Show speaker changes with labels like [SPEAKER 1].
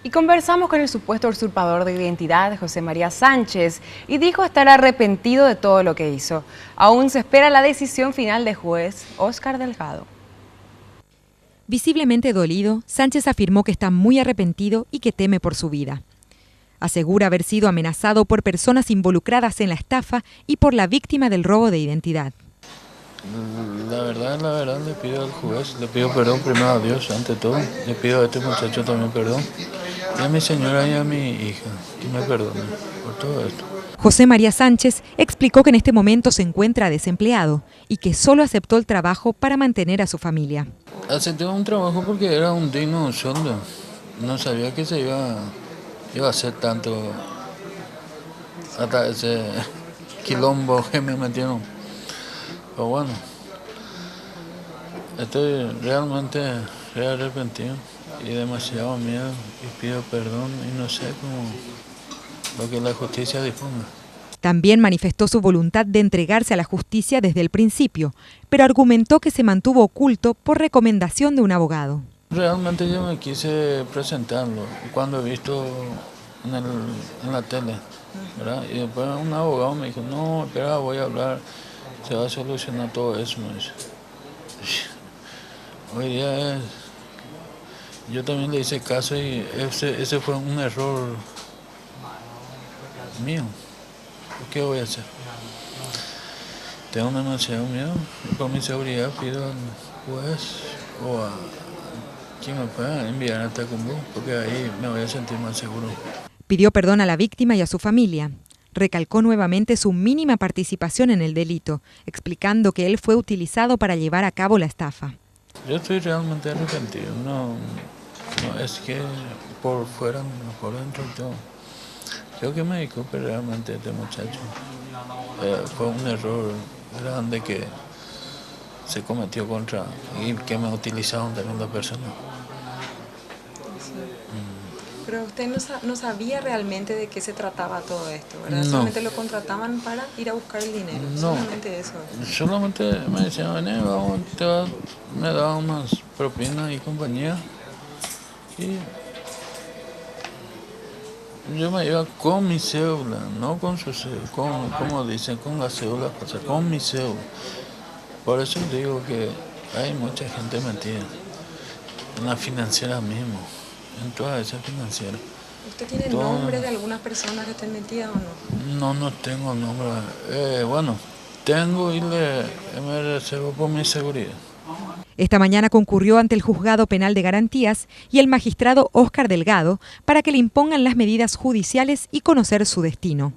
[SPEAKER 1] Y conversamos con el supuesto usurpador de identidad, José María Sánchez, y dijo estar arrepentido de todo lo que hizo. Aún se espera la decisión final del juez Óscar Delgado.
[SPEAKER 2] Visiblemente dolido, Sánchez afirmó que está muy arrepentido y que teme por su vida. Asegura haber sido amenazado por personas involucradas en la estafa y por la víctima del robo de identidad.
[SPEAKER 3] La verdad, le pido al juez, le pido perdón primero a Dios, ante todo. Le pido a este muchacho también perdón. Y a mi señora y a mi hija, que me perdonen por todo esto.
[SPEAKER 2] José María Sánchez explicó que en este momento se encuentra desempleado y que solo aceptó el trabajo para mantener a su familia.
[SPEAKER 3] Acepté un trabajo porque era un digno sueldo. No sabía que se iba a hacer tanto, hasta ese quilombo que me metieron. Pero bueno, estoy realmente arrepentido y demasiado miedo y pido perdón y no sé cómo lo que la justicia disponga.
[SPEAKER 2] También manifestó su voluntad de entregarse a la justicia desde el principio, pero argumentó que se mantuvo oculto por recomendación de un abogado.
[SPEAKER 3] Realmente yo me quise presentarlo cuando he visto en la tele, ¿verdad? Y después un abogado me dijo, no, espera, voy a hablar, se va a solucionar todo eso, me dice. Hoy día yo también le hice caso y ese fue un error mío. ¿Qué voy a hacer? Tengo demasiado miedo y por mi seguridad pido al juez o a quien me pueda enviar hasta Tacumbú, porque ahí me voy a sentir más seguro.
[SPEAKER 2] Pidió perdón a la víctima y a su familia. Recalcó nuevamente su mínima participación en el delito, explicando que él fue utilizado para llevar a cabo la estafa.
[SPEAKER 3] Yo estoy realmente arrepentido, no es que por fuera, por dentro todo. Creo que me disculpe realmente este muchacho. Fue un error grande que se cometió contra y que me utilizaron también las personas.
[SPEAKER 4] Pero usted no sabía realmente de qué se trataba todo esto, ¿verdad?
[SPEAKER 3] No.
[SPEAKER 4] Solamente lo contrataban para ir a buscar el dinero,
[SPEAKER 3] No.
[SPEAKER 4] solamente eso.
[SPEAKER 3] Solamente me decían, vení, vamos, me daban unas propinas y compañía. Y yo me iba con mi cédula, no con su cédula, como dicen, con la cédula, con mi cédula. Por eso digo que hay mucha gente metida en la financiera mismo, en todas esas financieras.
[SPEAKER 4] ¿Usted tiene nombre de algunas personas que estén metidas o no?
[SPEAKER 3] No tengo nombre. Bueno, tengo y me reservo por mi seguridad.
[SPEAKER 2] Esta mañana concurrió ante el Juzgado Penal de Garantías y el magistrado Óscar Delgado para que le impongan las medidas judiciales y conocer su destino.